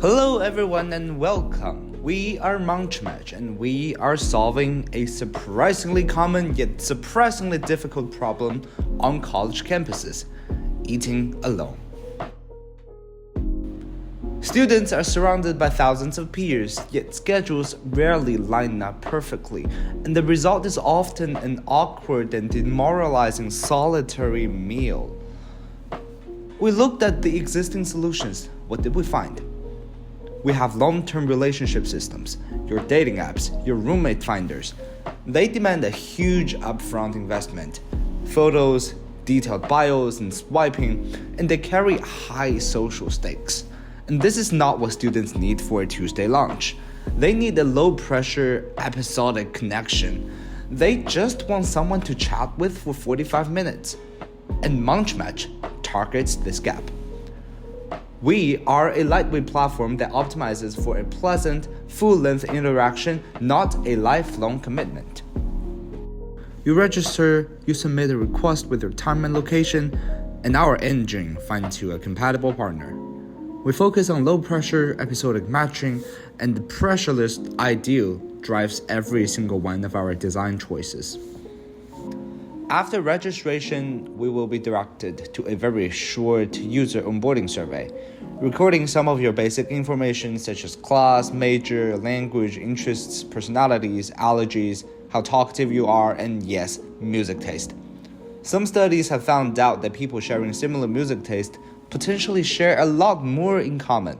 Hello everyone and welcome. We are MunchMatch and we are solving a surprisingly common yet surprisingly difficult problem on college campuses: eating alone. Students are surrounded by thousands of peers, yet schedules rarely line up perfectly, and the result is often an awkward and demoralizing solitary meal. We looked at the existing solutions. What did we find? We have long-term relationship systems, your dating apps, your roommate finders. They demand a huge upfront investment. Photos, detailed bios, and swiping, and they carry high social stakes. And this is not what students need for a Tuesday lunch. They need a low-pressure, episodic connection. They just want someone to chat with for 45 minutes. And MunchMatch targets this gap. We are a lightweight platform that optimizes for a pleasant, full-length interaction, not a lifelong commitment. You register, you submit a request with your time and location, and our engine finds you a compatible partner. We focus on low-pressure, episodic matching, and the pressureless ideal drives every single one of our design choices. After registration, we will be directed to a very short user onboarding survey, recording some of your basic information such as class, major, language, interests, personalities, allergies, how talkative you are, and yes, music taste. Some studies have found out that people sharing similar music taste potentially share a lot more in common.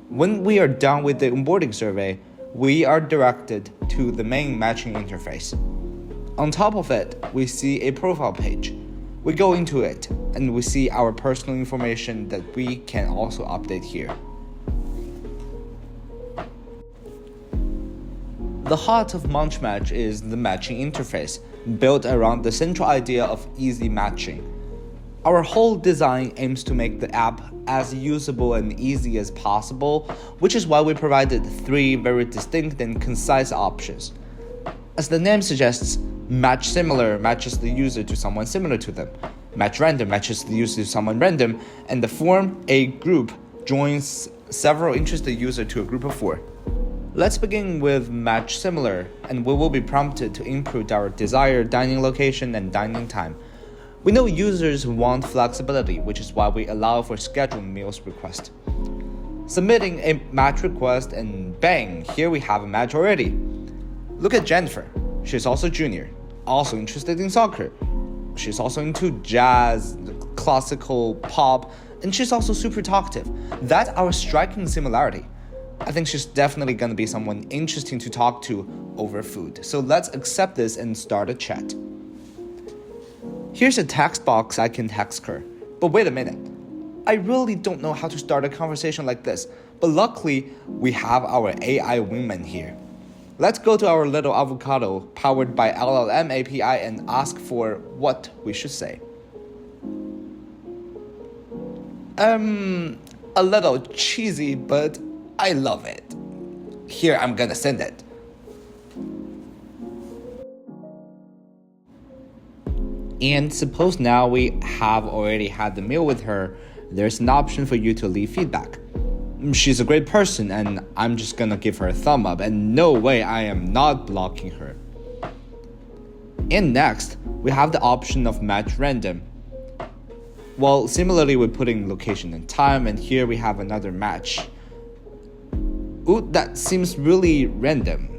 When we are done with the onboarding survey, we are directed to the main matching interface. On top of it, we see a profile page. We go into it, and we see our personal information that we can also update here. The heart of MunchMatch is the matching interface, built around the central idea of easy matching. Our whole design aims to make the app as usable and easy as possible, which is why we provided 3 very distinct and concise options. As the name suggests, Match Similar matches the user to someone similar to them. Match Random matches the user to someone random, and the Form a Group joins several interested users to a group of 4. Let's begin with Match Similar, and we will be prompted to input our desired dining location and dining time. We know users want flexibility, which is why we allow for scheduled meals request. Submitting a match request, and bang, here we have a match already. Look at Jennifer. She's also junior, also interested in soccer. She's also into jazz, classical, pop, and she's also super talkative. That's our striking similarity. I think she's definitely gonna be someone interesting to talk to over food. So let's accept this and start a chat. Here's a text box I can text her. But wait a minute. I really don't know how to start a conversation like this. But luckily, we have our AI wingman here. Let's go to our little avocado powered by LLM API and ask for what we should say. A little cheesy, but I love it. Here, I'm gonna send it. And suppose now we have already had the meal with her, there's an option for you to leave feedback. She's a great person and I'm just gonna give her a thumb up, and no way I am not blocking her. And next, we have the option of match random. Well, similarly we're putting location and time, and here we have another match. Ooh, that seems really random.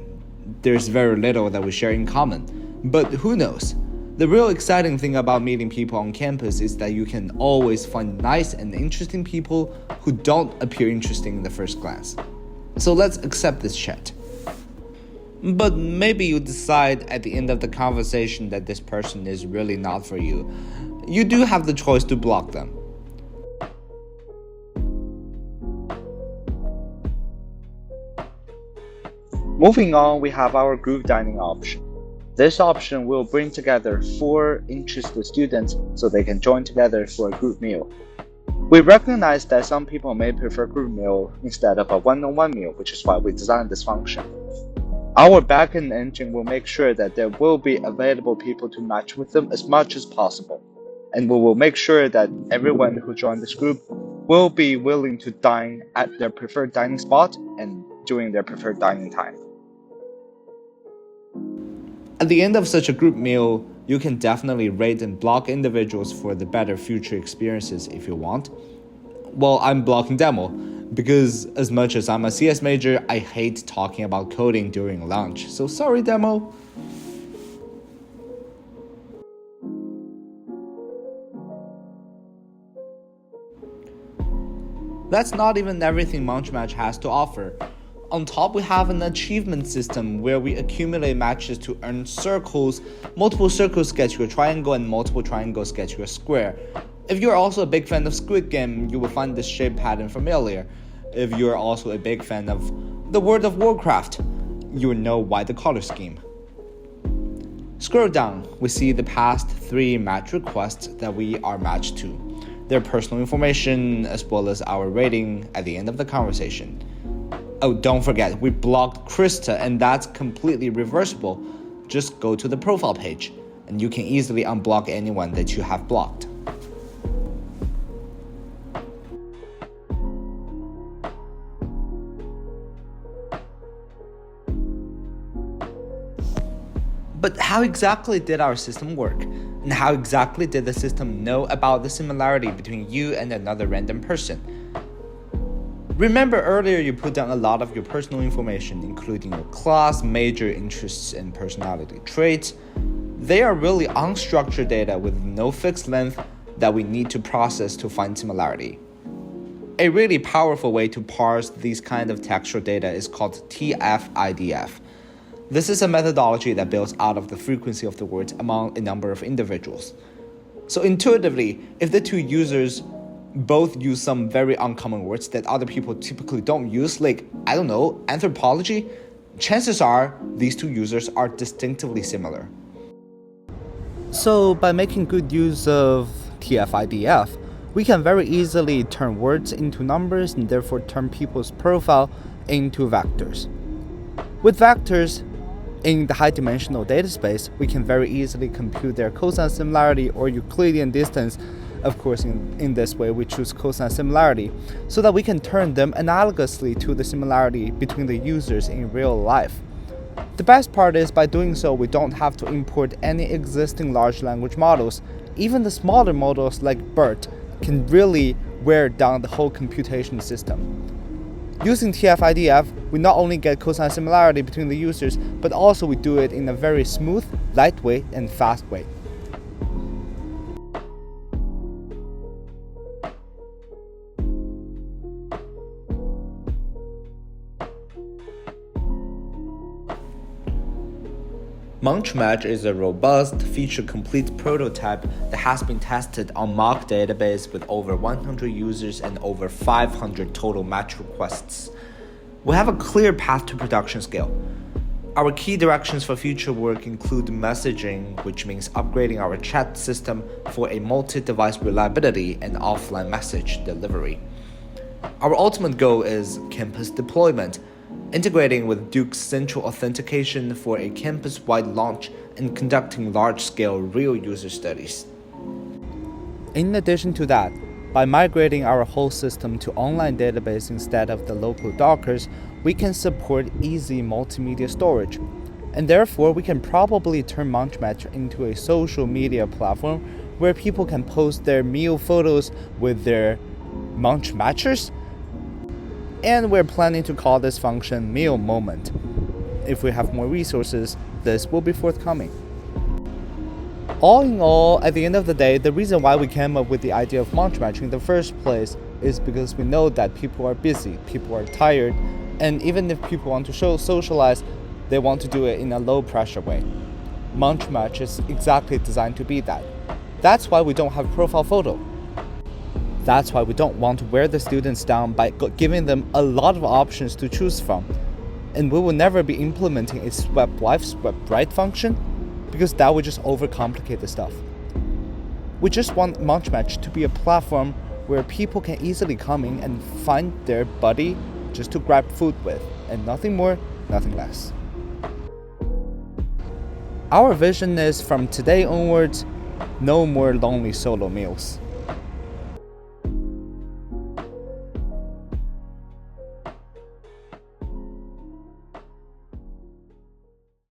There's very little that we share in common, but who knows? The real exciting thing about meeting people on campus is that you can always find nice and interesting people who don't appear interesting in the first glance. So let's accept this chat. But maybe you decide at the end of the conversation that this person is really not for you. You do have the choice to block them. Moving on, we have our group dining option. This option will bring together 4 interested students so they can join together for a group meal. We recognize that some people may prefer group meal instead of a one-on-one meal, which is why we designed this function. Our backend engine will make sure that there will be available people to match with them as much as possible. And we will make sure that everyone who joined this group will be willing to dine at their preferred dining spot and during their preferred dining time. At the end of such a group meal, you can definitely rate and block individuals for the better future experiences if you want. Well, I'm blocking Demo, because as much as I'm a CS major, I hate talking about coding during lunch, so sorry Demo. That's not even everything MunchMatch has to offer. On top, we have an achievement system where we accumulate matches to earn circles. Multiple circles get you a triangle and multiple triangles get you a square. If you're also a big fan of Squid Game, you will find this shape pattern familiar. If you're also a big fan of the World of Warcraft, you will know why the color scheme. Scroll down, we see the past 3 match requests that we are matched to, their personal information, as well as our rating at the end of the conversation. Oh, don't forget, we blocked Krista, and that's completely reversible. Just go to the profile page, and you can easily unblock anyone that you have blocked. But how exactly did our system work? And how exactly did the system know about the similarity between you and another random person? Remember earlier you put down a lot of your personal information, including your class, major, interests, and personality traits. They are really unstructured data with no fixed length that we need to process to find similarity. A really powerful way to parse these kind of textual data is called TF-IDF. This is a methodology that builds out of the frequency of the words among a number of individuals. So intuitively, if the two users both use some very uncommon words that other people typically don't use, like, I don't know, anthropology, chances are these two users are distinctively similar. So by making good use of TF-IDF, we can very easily turn words into numbers and therefore turn people's profile into vectors. With vectors, in the high-dimensional data space, we can very easily compute their cosine similarity or Euclidean distance. Of course, in this way, we choose cosine similarity, so that we can turn them analogously to the similarity between the users in real life. The best part is, by doing so, we don't have to import any existing large language models. Even the smaller models like BERT can really wear down the whole computation system. Using TF-IDF, we not only get cosine similarity between the users, but also we do it in a very smooth, lightweight, and fast way. MunchMatch is a robust, feature-complete prototype that has been tested on mock database with over 100 users and over 500 total match requests. We have a clear path to production scale. Our key directions for future work include messaging, which means upgrading our chat system for a multi-device reliability and offline message delivery. Our ultimate goal is campus deployment, integrating with Duke's central authentication for a campus-wide launch and conducting large-scale real user studies. In addition to that, by migrating our whole system to online database instead of the local Dockers, we can support easy multimedia storage. And therefore, we can probably turn MunchMatch into a social media platform where people can post their meal photos with their MunchMatchers. And we're planning to call this function Meal Moment. If we have more resources, this will be forthcoming. All in all, at the end of the day, the reason why we came up with the idea of MunchMatch in the first place is because we know that people are busy, people are tired, and even if people want to socialize, they want to do it in a low-pressure way. MunchMatch is exactly designed to be that. That's why we don't have profile photo. That's why we don't want to wear the students down by giving them a lot of options to choose from. And we will never be implementing a swipe left, swipe right function, because that would just overcomplicate the stuff. We just want MunchMatch to be a platform where people can easily come in and find their buddy just to grab food with, and nothing more, nothing less. Our vision is, from today onwards, no more lonely solo meals.